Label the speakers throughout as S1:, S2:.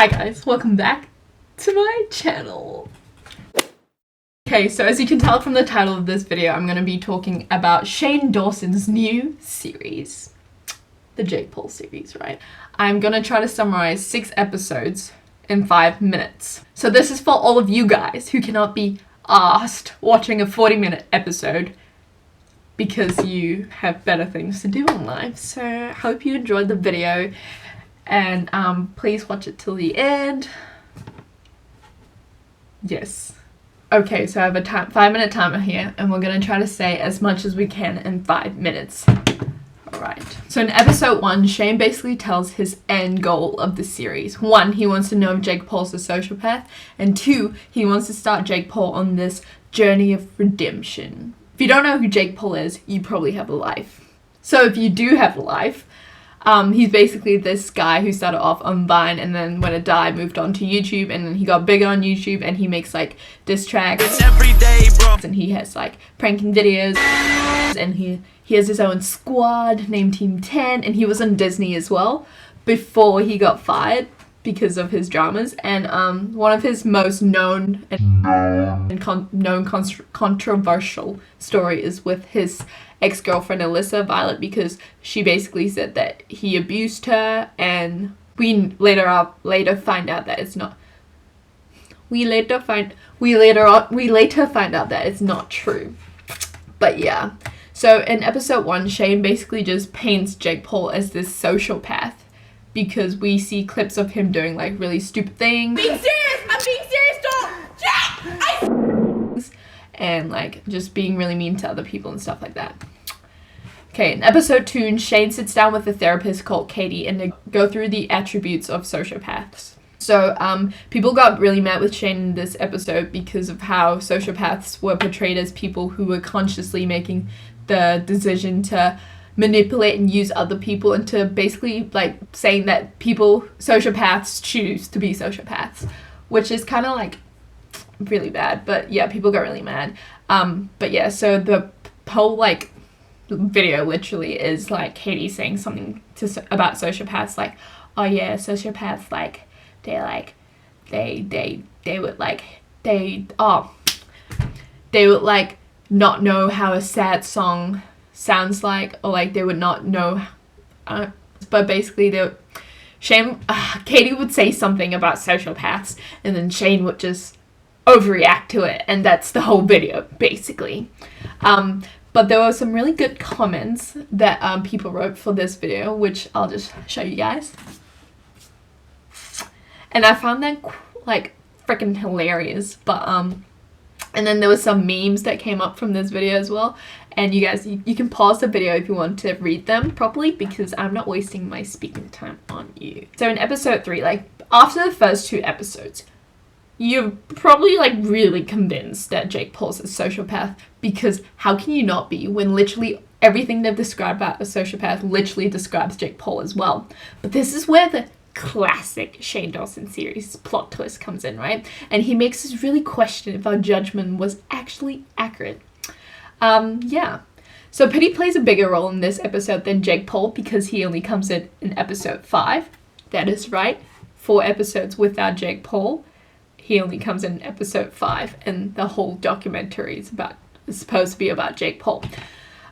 S1: Hi guys, welcome back to my channel. Okay, so as you can tell from the title of this video, I'm going to be talking about Shane Dawson's new series. The Jake Paul series, right? I'm going to try to summarize 6 episodes in 5 minutes. So this is for all of you guys who cannot be asked watching a 40-minute episode because you have better things to do in life. So I hope you enjoyed the video. And please watch it till the end. Yes. Okay, so I have a 5-minute timer here, and we're gonna try to say as much as we can in 5 minutes. Alright. So in episode 1, Shane basically tells his end goal of the series. 1, he wants to know if Jake Paul's a sociopath, and 2, he wants to start Jake Paul on this journey of redemption. If you don't know who Jake Paul is, you probably have a life. So if you do have a life, he's basically this guy who started off on Vine, and then when it died, moved on to YouTube, and then he got bigger on YouTube, and he makes like diss tracks. It's every day, bro. And he has like pranking videos, and he has his own squad named Team 10, and he was on Disney as well before he got fired because of his dramas. And one of his most known and controversial story is with his ex-girlfriend Alyssa Violet, because she basically said that he abused her, and we later find out that it's not. We later find out that it's not true. But yeah. So in episode 1, Shane basically just paints Jake Paul as this sociopath because we see clips of him doing like really stupid things. Being serious! I'm being serious, don't! Jack! And like just being really mean to other people and stuff like that. Okay, in episode 2, Shane sits down with a therapist called Katie, and they go through the attributes of sociopaths. So people got really mad with Shane in this episode because of how sociopaths were portrayed as people who were consciously making the decision to manipulate and use other people, and to basically like saying that sociopaths choose to be sociopaths, which is kind of like really bad. But yeah, people got really mad. But yeah, so the whole like video literally is like Katie saying something about sociopaths, like, oh yeah, sociopaths, like they would like not know how a sad song sounds like, or like they would not know, but basically Katie would say something about sociopaths, and then Shane would just overreact to it, and that's the whole video basically. But there were some really good comments that people wrote for this video, which I'll just show you guys. And I found that like freaking hilarious. But and then there was some memes that came up from this video as well. And you guys, you can pause the video if you want to read them properly, because I'm not wasting my speaking time on you. So in episode 3, like after the first 2 episodes, you're probably like really convinced that Jake Paul's a sociopath, because how can you not be when literally everything they've described about a sociopath literally describes Jake Paul as well. But this is where the classic Shane Dawson series plot twist comes in, right? And he makes us really question if our judgment was actually accurate. Yeah. So Pity plays a bigger role in this episode than Jake Paul, because he only comes in episode 5. That is right. 4 episodes without Jake Paul. He only comes in episode 5, and the whole documentary is supposed to be about Jake Paul.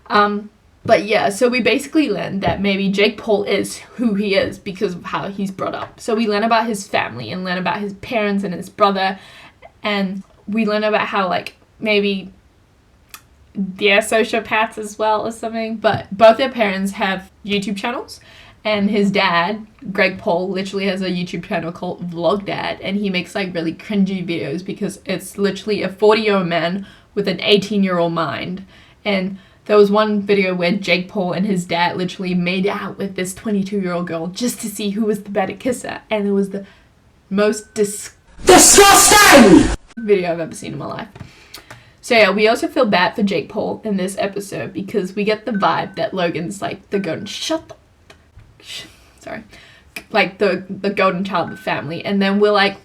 S1: But yeah, so we basically learn that maybe Jake Paul is who he is because of how he's brought up. So we learn about his family, and learn about his parents and his brother, and we learn about how like maybe they're sociopaths as well or something. But both their parents have YouTube channels. And his dad, Greg Paul, literally has a YouTube channel called Vlog Dad, and he makes like really cringy videos because it's literally a 40-year-old man with an 18-year-old mind. And there was one video where Jake Paul and his dad literally made out with this 22-year-old girl just to see who was the better kisser, and it was the most disgusting video I've ever seen in my life. So yeah, we also feel bad for Jake Paul in this episode, because we get the vibe that Logan's like the golden like the golden child of the family, and then we're like,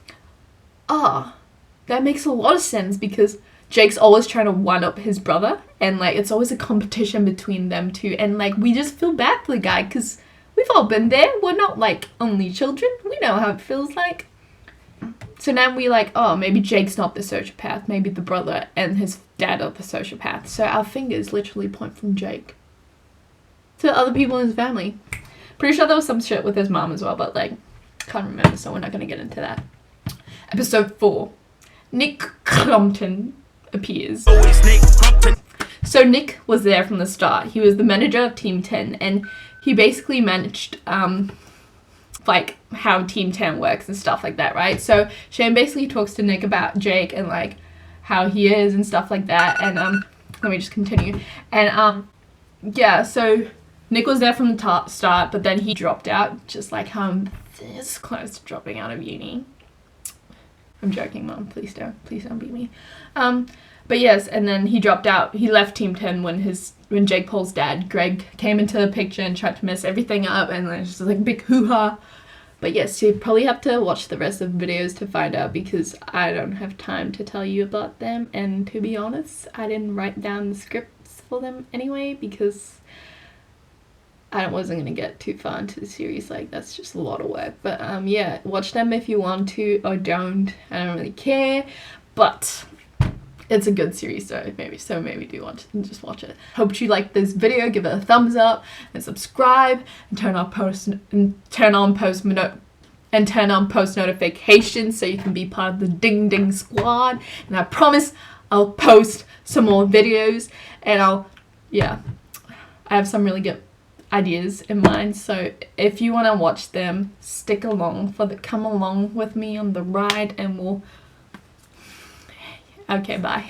S1: that makes a lot of sense, because Jake's always trying to one up his brother, and like it's always a competition between them two, and like we just feel bad for the guy because we've all been there. We're not like only children. We know how it feels like. So now we like, oh, maybe Jake's not the sociopath. Maybe the brother and his dad are the sociopath. So our fingers literally point from Jake to other people in his family. Pretty sure there was some shit with his mom as well, but like, can't remember, so we're not gonna get into that. Episode 4. Nick Crompton appears. So Nick was there from the start. He was the manager of Team 10, and he basically managed like how Team 10 works and stuff like that, right? So Shane basically talks to Nick about Jake and like how he is and stuff like that. And let me just continue. And yeah, so Nick was there from the start, but then he dropped out, just like how I'm this close to dropping out of uni. I'm joking, Mom. Please don't beat me. But yes, and then he dropped out. He left Team 10 when Jake Paul's dad, Greg, came into the picture and tried to mess everything up, and then it's just like a big hoo-ha. But yes, you probably have to watch the rest of the videos to find out, because I don't have time to tell you about them, and to be honest, I didn't write down the scripts for them anyway, because I wasn't going to get too far into the series. Like, that's just a lot of work. But yeah, watch them if you want to, or don't. I don't really care, but it's a good series, so maybe do watch it and just watch it. Hope you like this video. Give it a thumbs up and subscribe, and turn on post notifications so you can be part of the Ding Ding Squad. And I promise I'll post some more videos, and I have some really good ideas in mind, so if you want to watch them, come along with me on the ride, and okay, bye.